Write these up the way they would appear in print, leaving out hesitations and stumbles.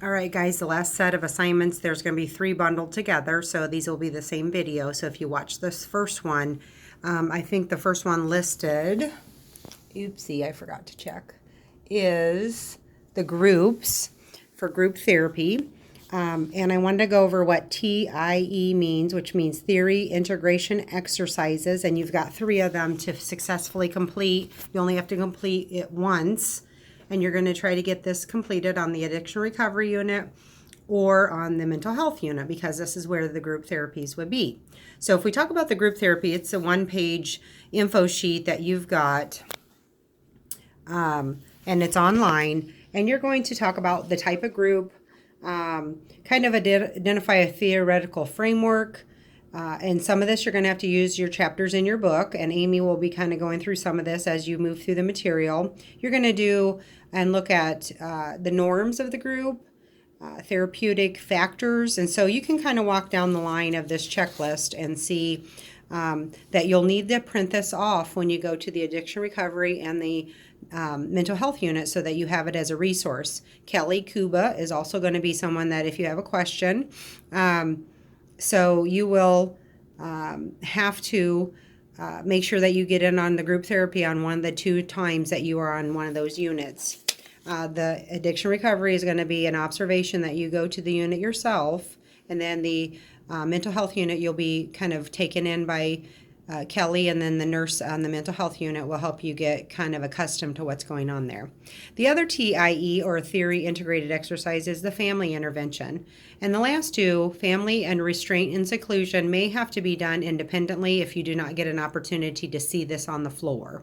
All right, guys, the last set of assignments, there's going to be 3 bundled together, so these will be the same video. So if you watch this first one, I think the first one listed, oopsie, I forgot to check, is the groups for group therapy. And I wanted to go over what TIE means, which means Theory Integration Exercises, and you've got 3 of them to successfully complete. You only have to complete it once. And you're going to try to get this completed on the addiction recovery unit or on the mental health unit, because this is where the group therapies would be. So if we talk about the group therapy, it's a 1-page info sheet that you've got, and it's online. And you're going to talk about the type of group, kind of identify a theoretical framework. And some of this you're going to have to use your chapters in your book, and Amy will be kind of going through some of this as you move through the material. You're going to do and look at the norms of the group, therapeutic factors, and so you can kind of walk down the line of this checklist and see that you'll need to print this off when you go to the addiction recovery and the mental health unit so that you have it as a resource. Kelly Kuba is also going to be someone that if you have a question, so you will have to make sure that you get in on the group therapy on one of the 2 times that you are on one of those units. The addiction recovery is going to be an observation that you go to the unit yourself, and then the mental health unit you'll be kind of taken in by Kelly, and then the nurse on the mental health unit will help you get kind of accustomed to what's going on there. The other TIE, or Theory Integrated Exercise, is the family intervention. And the last 2, family and restraint and seclusion, may have to be done independently if you do not get an opportunity to see this on the floor.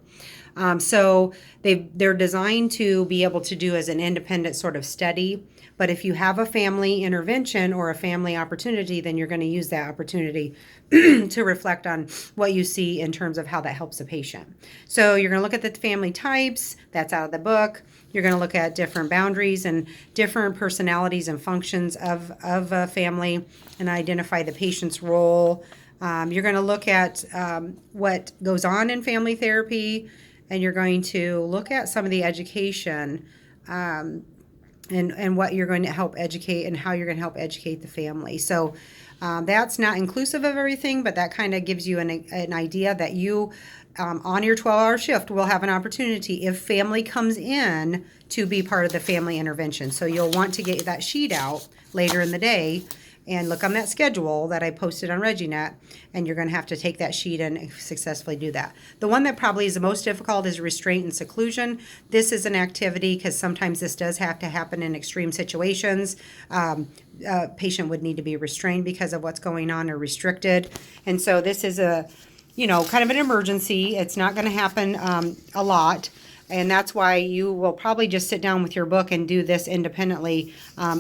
So they're designed to be able to do as an independent sort of study. But if you have a family intervention or a family opportunity, then you're going to use that opportunity to reflect on what you see in terms of how that helps a patient. So you're going to look at the family types. That's out of the book. You're going to look at different boundaries and different personalities and functions of a family and identify the patient's role. You're going to look at what goes on in family therapy, and you're going to look at some of the education and what you're going to help educate and how you're going to help educate the family. So that's not inclusive of everything, but that kind of gives you an idea that you, on your 12-hour shift, will have an opportunity if family comes in to be part of the family intervention. So you'll want to get that sheet out later in the day and look on that schedule that I posted on ReggieNet, and you're going to have to take that sheet and successfully do that. The one that probably is the most difficult is restraint and seclusion. This is an activity, because sometimes this does have to happen in extreme situations. A patient would need to be restrained because of what's going on or restricted. And so this is a, kind of an emergency. It's not going to happen a lot. And that's why you will probably just sit down with your book and do this independently.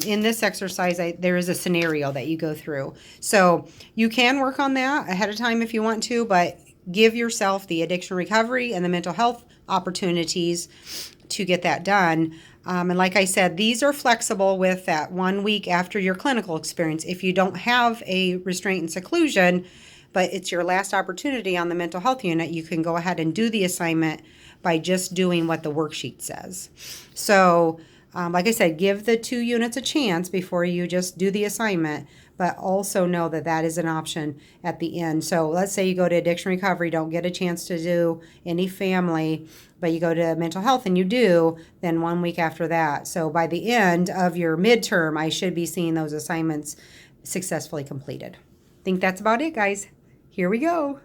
In this exercise, there is a scenario that you go through. So you can work on that ahead of time if you want to, but give yourself the addiction recovery and the mental health opportunities to get that done. And like I said, these are flexible with that 1 week after your clinical experience. If you don't have a restraint and seclusion, but it's your last opportunity on the mental health unit, you can go ahead and do the assignment by just doing what the worksheet says. So, like I said, give the 2 units a chance before you just do the assignment, but also know that that is an option at the end. So let's say you go to addiction recovery, don't get a chance to do any family, but you go to mental health and you do, then 1 week after that. So by the end of your midterm, I should be seeing those assignments successfully completed. I think that's about it, guys. Here we go.